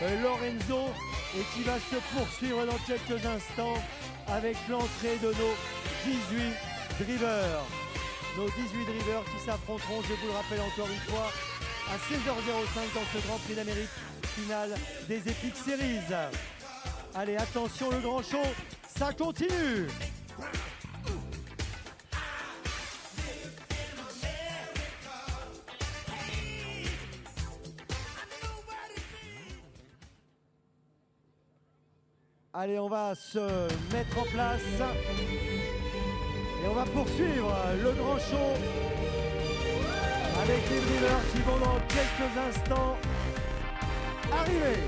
Lorenzo et qui va se poursuivre dans quelques instants avec l'entrée de nos 18 drivers. Nos 18 drivers qui s'affronteront, je vous le rappelle encore une fois, à 16h05 dans ce Grand Prix d'Amérique finale des Epic Series. Allez, attention, le grand show, ça continue. Allez, on va se mettre en place et on va poursuivre le grand show avec les drivers qui vont dans quelques instants arriver.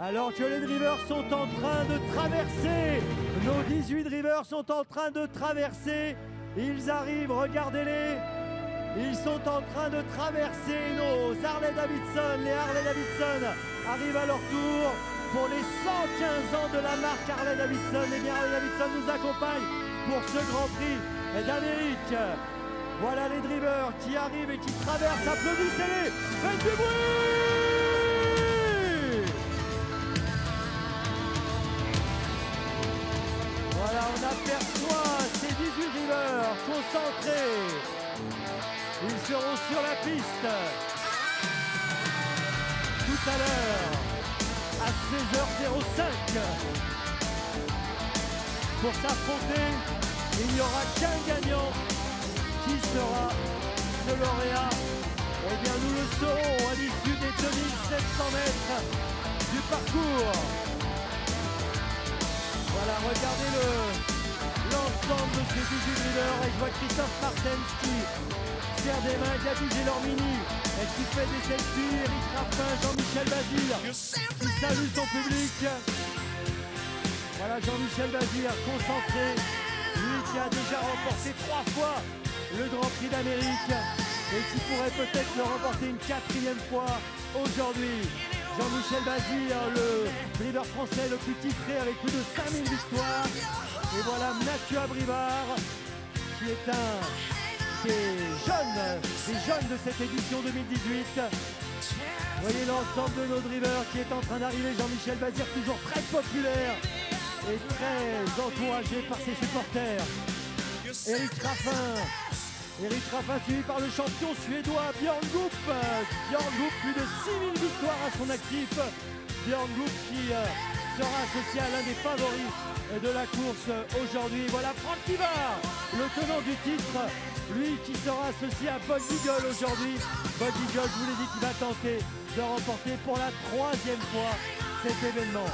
Alors que les drivers sont en train de traverser, nos 18 drivers sont en train de traverser, ils arrivent, regardez-les, ils sont en train de traverser nos Harley Davidson, les Harley Davidson arrivent à leur tour pour les 115 ans de la marque Harley Davidson. Et bien Harley Davidson nous accompagne pour ce Grand Prix d'Amérique. Voilà les drivers qui arrivent et qui traversent, applaudissez-les, faites du bruit! Voilà, on aperçoit ces 18 drivers concentrés. Ils seront sur la piste tout à l'heure à 16h05 pour s'affronter. Il n'y aura qu'un gagnant. Qui sera ce lauréat? Eh bien, nous le saurons à l'issue des 2700 mètres du parcours. Voilà, regardez l'ensemble de ces 18 drivers. Et je vois Christophe Martens qui serre des mains, Gabi Gelormini et qui fait des selfies. Eric Raffin, Jean-Michel Bazir qui salue son public. Voilà Jean-Michel Bazir concentré, lui qui a déjà remporté 3 fois le Grand Prix d'Amérique et qui pourrait peut-être le remporter une 4e fois aujourd'hui. Jean-Michel Bazir, le driver français le plus titré avec plus de 5000 victoires. Et voilà Mathieu Abrivard qui est un des jeunes de cette édition 2018. Vous voyez l'ensemble de nos drivers qui est en train d'arriver. Jean-Michel Bazir toujours très populaire et très encouragé par ses supporters. Eric Raffin suivi par le champion suédois Björn Goop. Björn Goop, plus de 6000 victoires à son actif. Björn Goop qui sera associé à l'un des favoris de la course aujourd'hui. Voilà Franck Ivar, le tenant du titre, lui qui sera associé à Bob Eagle aujourd'hui. Bob Eagle, je vous l'ai dit, qui va tenter de remporter pour la 3e fois cet événement.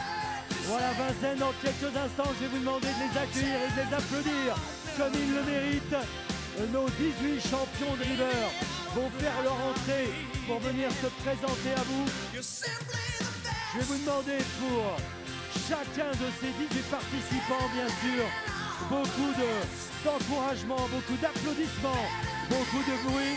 Voilà Vincennes, dans quelques instants, je vais vous demander de les accueillir et de les applaudir comme ils le méritent. Nos 18 champions drivers vont faire leur entrée pour venir se présenter à vous. Je vais vous demander pour chacun de ces 18 participants, bien sûr, beaucoup d'encouragement, beaucoup d'applaudissements, beaucoup de bruit.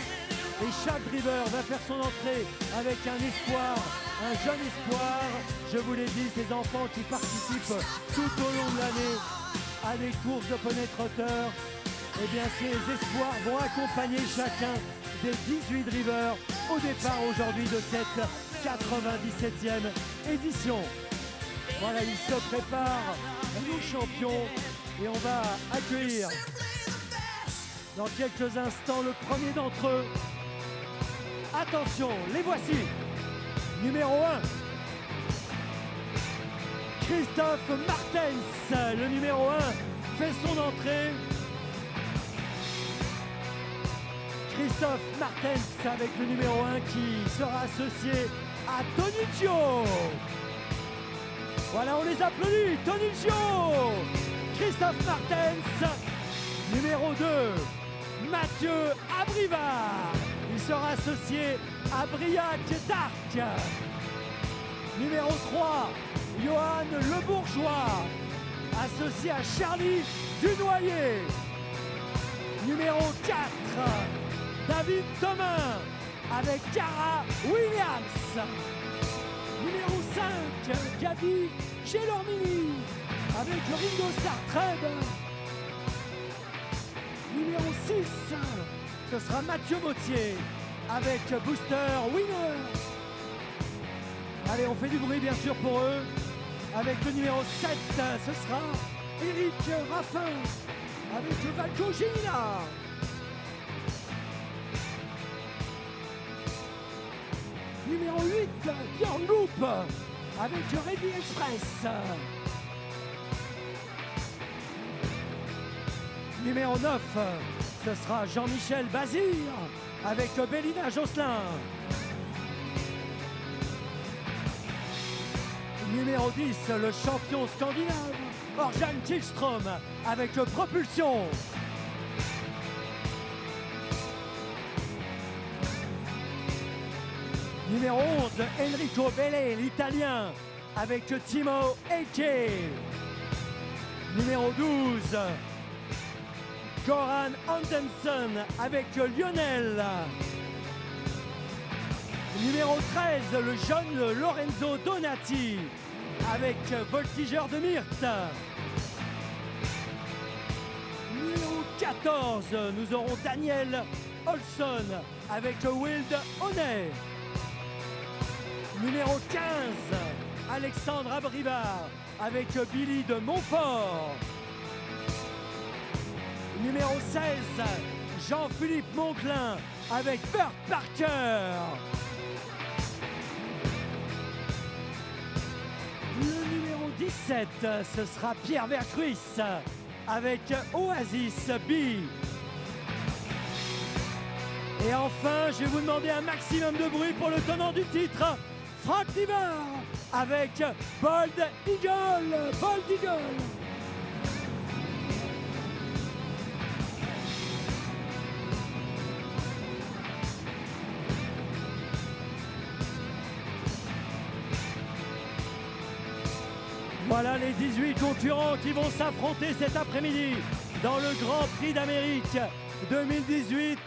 Et chaque driver va faire son entrée avec un espoir, un jeune espoir. Je vous l'ai dit, ces enfants qui participent tout au long de l'année à des courses de poney trotteur. Eh bien, ces espoirs vont accompagner chacun des 18 drivers au départ aujourd'hui de cette 97e édition. Voilà, ils se préparent, nos champions, et on va accueillir dans quelques instants le premier d'entre eux. Attention, les voici. Numéro 1, Christophe Martens, le numéro 1, fait son entrée. Christophe Martens avec le numéro 1 qui sera associé à Tony Gio. Voilà, on les applaudit, Tony Gio. Christophe Martens. Numéro 2, Mathieu Abrivard. Il sera associé à Briac Darc. Numéro 3, Johan Le Bourgeois, associé à Charlie Dunoyer. David Thomas avec Cara Williams. Numéro 5, Gabi Gelormini avec le Ringo Starr Treb. Numéro 6, ce sera Mathieu Bautier avec Booster Winner. Allez, on fait du bruit bien sûr pour eux. Avec le numéro 7, ce sera Eric Raffin avec le Valco Gina. Numéro 8, Björn Goop avec le Ready Express. Numéro 9, ce sera Jean-Michel Bazir avec Bélina Josselin. Numéro 10, le champion scandinave, Orjan Kihlström avec Propulsion. Numéro 11, Enrico Bellé, l'italien, avec Timo Eke. Numéro 12, Goran Andersson avec Lionel. Numéro 13, le jeune Lorenzo Donati avec Voltigeur de Myrte. Numéro 14, nous aurons Daniel Olson avec Wild Honey. Numéro 15, Alexandre Abrivard avec Billy de Montfort. Numéro 16, Jean-Philippe Monclin avec Burt Parker. Le numéro 17, ce sera Pierre Vercruis avec Oasis B. Et enfin, je vais vous demander un maximum de bruit pour le tenant du titre, Franck Nivard avec Bold Eagle. Bold Eagle. Voilà les 18 concurrents qui vont s'affronter cet après-midi dans le Grand Prix d'Amérique 2018.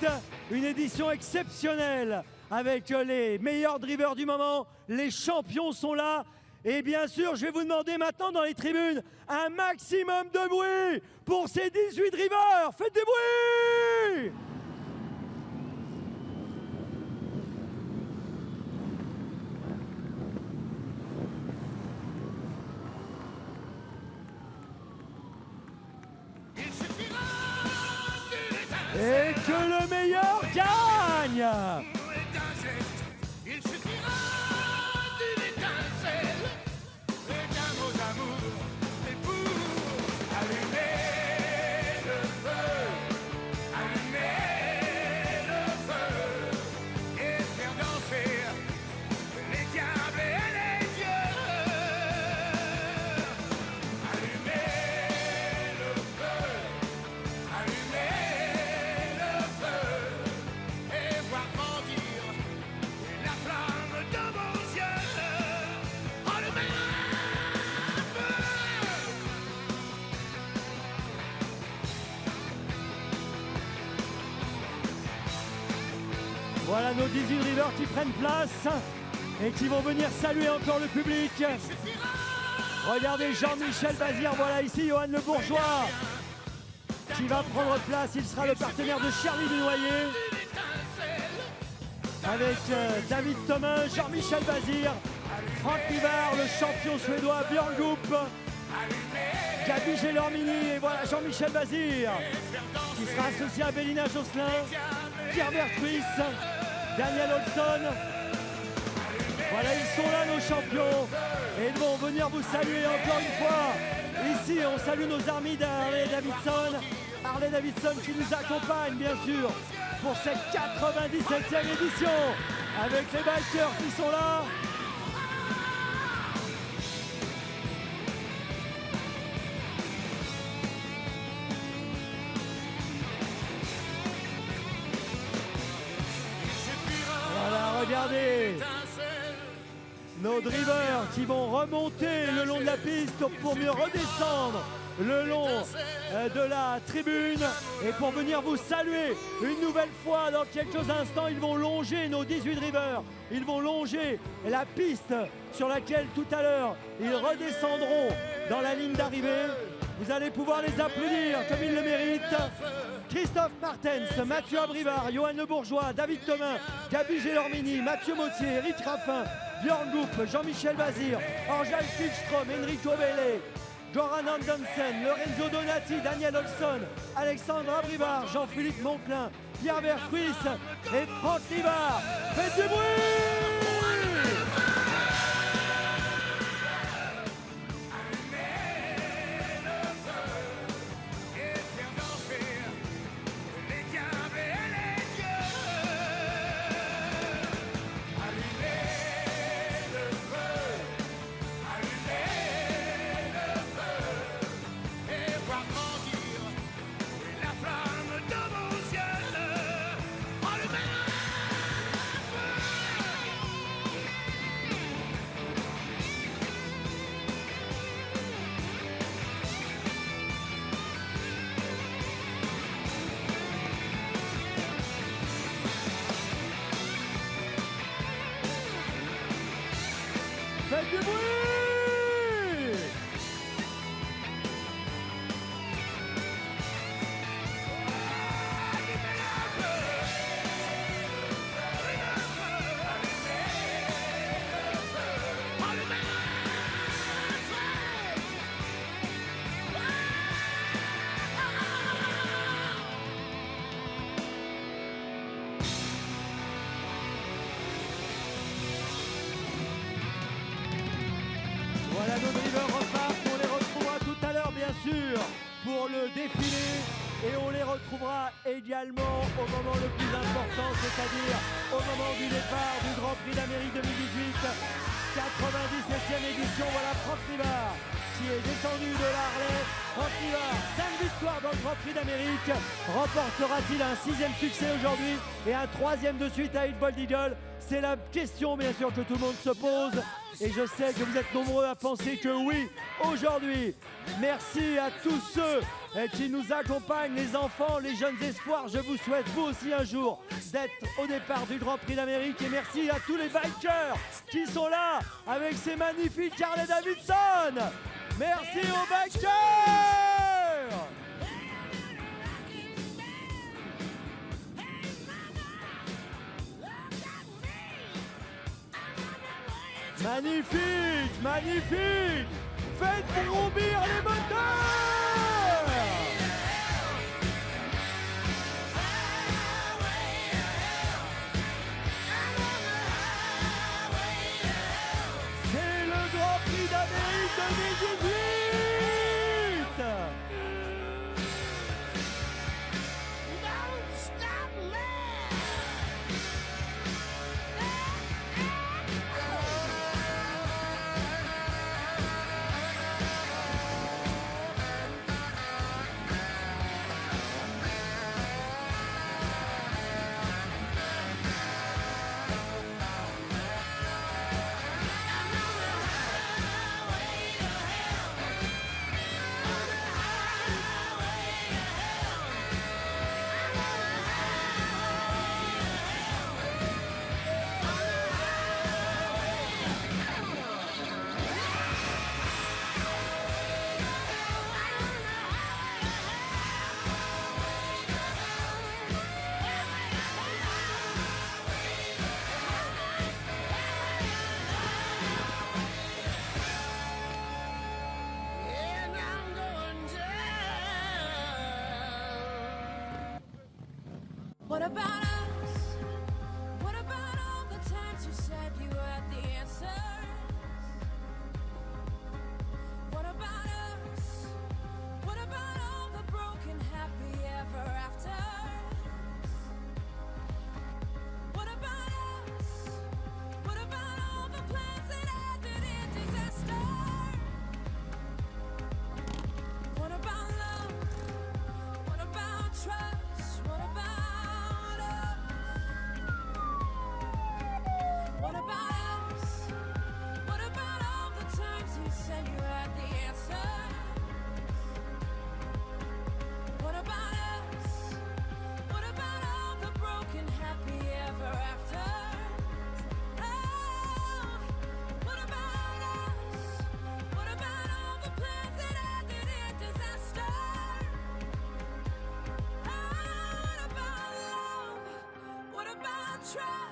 Une édition exceptionnelle avec les meilleurs drivers du moment. Les champions sont là. Et bien sûr, je vais vous demander maintenant dans les tribunes un maximum de bruit pour ces 18 drivers. Faites du bruit! Et que le meilleur gagne! Il suffira d'une étincelle et d'un mot d'amour, et pour allumer le feu et faire danser les diables et les dieux. Allumer le feu et voir grandir la flamme de vos yeux. Allumer le feu. Voilà nos 18 drivers qui prennent place et qui vont venir saluer encore le public. Regardez Jean-Michel Bazir, voilà ici Johan Le Bourgeois qui va prendre place. Il sera le partenaire de Charlie Dunoyer avec David Thomas, Jean-Michel Bazir, Franck Nivard, le champion suédois Björn Goop, Gabi Gelormini et voilà Jean-Michel Bazir qui sera associé à Bélina Josselin, Pierre Vercruis, Daniel Olson. Voilà, ils sont là nos champions et ils vont venir vous saluer encore une fois. Ici, on salue nos amis d'Harley Davidson. Harley Davidson qui nous accompagne bien sûr pour cette 97e édition avec les bikers qui sont là. Voilà, regardez nos drivers qui vont remonter le long de la piste pour mieux redescendre le long de la tribune et pour venir vous saluer une nouvelle fois. Dans quelques instants, ils vont longer nos 18 drivers. Ils vont longer la piste sur laquelle tout à l'heure, ils redescendront dans la ligne d'arrivée. Vous allez pouvoir les applaudir comme ils le méritent. Christophe Martens, Mathieu Abrivard, Johan Le Bourgeois, David Thomin, Gabi Gélormini, Mathieu Mautier, Eric Raffin, Björn Goop, Jean-Michel Bazir, Angel Filstrom, Enrico Belle, Goran Andersen, Lorenzo Donati, Daniel Olson, Alexandre Abrivard, Jean-Philippe Monclin, Pierre Vercuis et Franck Livard. Faites du bruit! Faites du bruit! Voilà, nos drivers repartent, on les retrouvera tout à l'heure bien sûr pour le défilé et on les retrouvera également au moment le plus important, c'est-à-dire au moment du départ du Grand Prix d'Amérique 2018, 97e édition. Voilà Franck Livard qui est descendu de la Harley. Franck Livard, 5 victoires dans le Grand Prix d'Amérique. Remportera-t-il un 6e succès aujourd'hui et un 3e de suite à 8 Bold Eagle? C'est la question bien sûr que tout le monde se pose. Et je sais que vous êtes nombreux à penser que oui, aujourd'hui, merci à tous ceux qui nous accompagnent, les enfants, les jeunes espoirs. Je vous souhaite vous aussi un jour d'être au départ du Grand Prix d'Amérique. Et merci à tous les bikers qui sont là avec ces magnifiques Harley Davidson. Merci aux bikers! Magnifique, magnifique! Faites vrombir les moteurs! C'est le Grand Prix d'Amérique 2018! What about us? What about all the times you said you had the answers? What about us? What about all the broken happy ever afters? What about us? What about all the plans that ended in disaster? What about love? What about trust? What about us? trust.